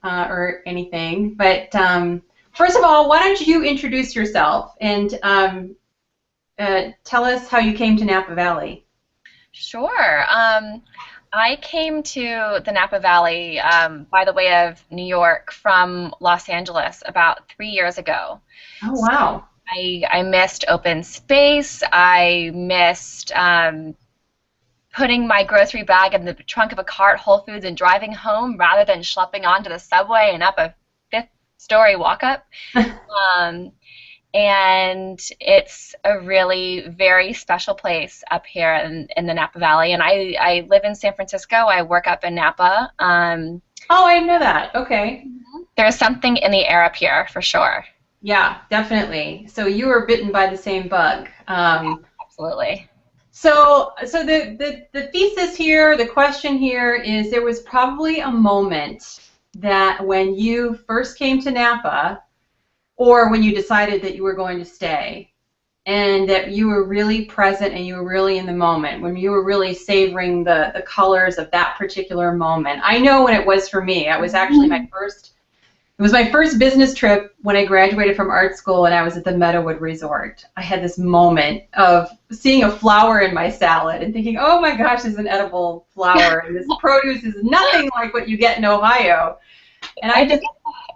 or anything, but first of all, why don't you introduce yourself and tell us how you came to Napa Valley? Sure. I came to the Napa Valley by the way of New York from Los Angeles about 3 years ago. Oh, So wow. I missed open space. I missed putting my grocery bag in the trunk of a car at Whole Foods and driving home rather than schlepping onto the subway and up a fifth-story walk-up. Um, and it's a really very special place up here in the Napa Valley. And I live in San Francisco. I work up in Napa. Oh, I didn't know that. Okay. There's something in the air up here for sure. Yeah, definitely. So you were bitten by the same bug. Absolutely. So the thesis here, the question here is there was probably a moment that when you first came to Napa, or when you decided that you were going to stay, and that you were really present and you were really in the moment, when you were really savoring the colors of that particular moment. I know when it was for me. It was actually it was my first business trip when I graduated from art school and I was at the Meadowood Resort. I had this moment of seeing a flower in my salad and thinking, oh my gosh, this is an edible flower, and this produce is nothing like what you get in Ohio. And I just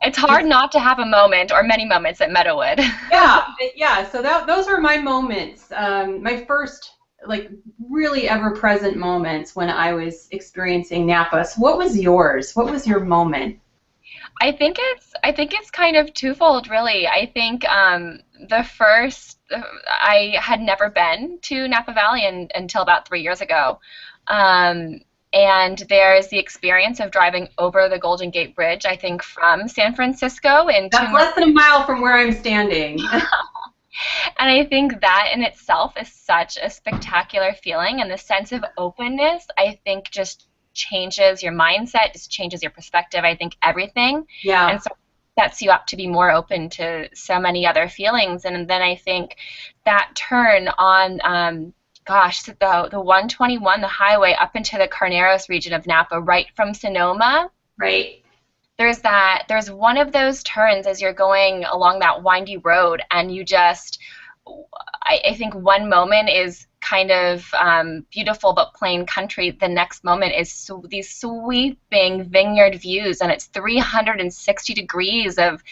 It's hard not to have a moment or many moments at Meadowood. yeah. So those were my moments, my first like really ever present moments when I was experiencing Napa. So what was yours? What was your moment? I think it's kind of twofold, really. I think the first I had never been to Napa Valley until about 3 years ago. Um, and there's the experience of driving over the Golden Gate Bridge, I think, from San Francisco into That's less than a mile from where I'm standing. and I think that in itself is such a spectacular feeling, and the sense of openness, I think, just changes your mindset, just changes your perspective, I think everything. Yeah, And so sets you up to be more open to so many other feelings. And then I think that turn on, gosh, the 121, the highway up into the Carneros region of Napa, right from Sonoma, right. there's one of those turns as you're going along that windy road, and you just, I think one moment is kind of beautiful but plain country. The next moment is these sweeping vineyard views, and it's 360 degrees of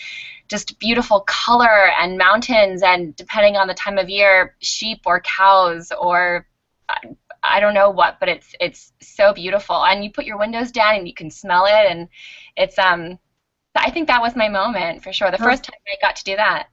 just beautiful color and mountains, and depending on the time of year, sheep or cows or I don't know what, but it's so beautiful. And you put your windows down and you can smell it, and it's I think that was my moment for sure. The first time I got to do that.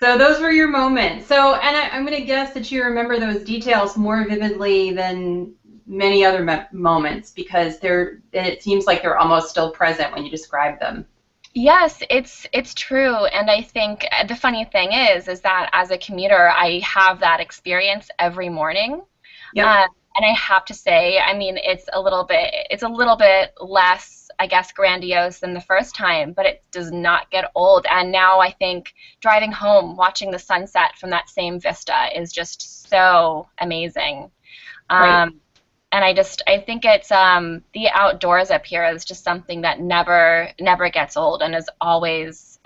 So those were your moments. So, and I'm going to guess that you remember those details more vividly than many other moments because it seems like they're almost still present when you describe them. Yes, it's true, and I think the funny thing is that as a commuter, I have that experience every morning. Yep. And I have to say, I mean, it's a little bit less, I guess, grandiose than the first time, but it does not get old. And now I think driving home, watching the sunset from that same vista is just so amazing. Right. And I think it's the outdoors up here is just something that never gets old and is always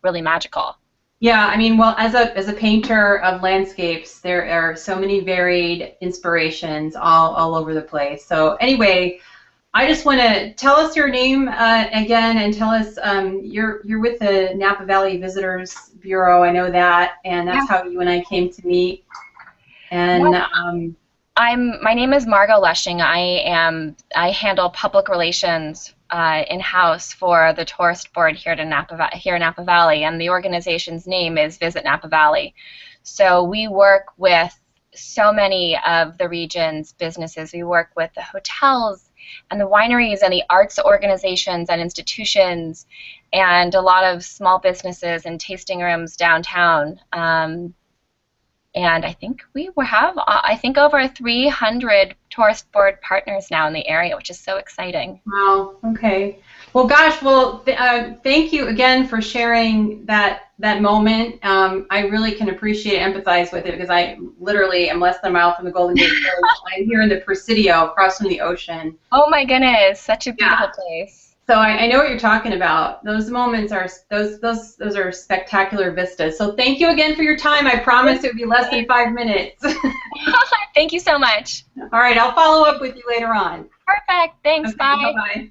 really magical. Yeah, I mean, well, as a painter of landscapes, there are so many varied inspirations all over the place. So anyway, I just want to tell us your name again and tell us you're with the Napa Valley Visitors Bureau. I know that, and that's how you and I came to meet. And My name is Margot Lushing. I handle public relations in-house for the tourist board here in Napa Valley, and the organization's name is Visit Napa Valley. So we work with so many of the region's businesses. We work with the hotels and the wineries and the arts organizations and institutions and a lot of small businesses and tasting rooms downtown. And I think we have, I think, over 300 tourist board partners now in the area, which is so exciting. wow, okay. Well, gosh, well, thank you again for sharing that moment. I really can appreciate and empathize with it because I literally am less than a mile from the Golden Gate Bridge. I'm here in the Presidio across from the ocean. Oh my goodness, such a beautiful Yeah. place. So I know what you're talking about. Those moments are those are spectacular vistas. So thank you again for your time. I promise it would be less than 5 minutes. Thank you so much. All right, I'll follow up with you later on. Perfect. Thanks. Okay, Bye. bye-bye.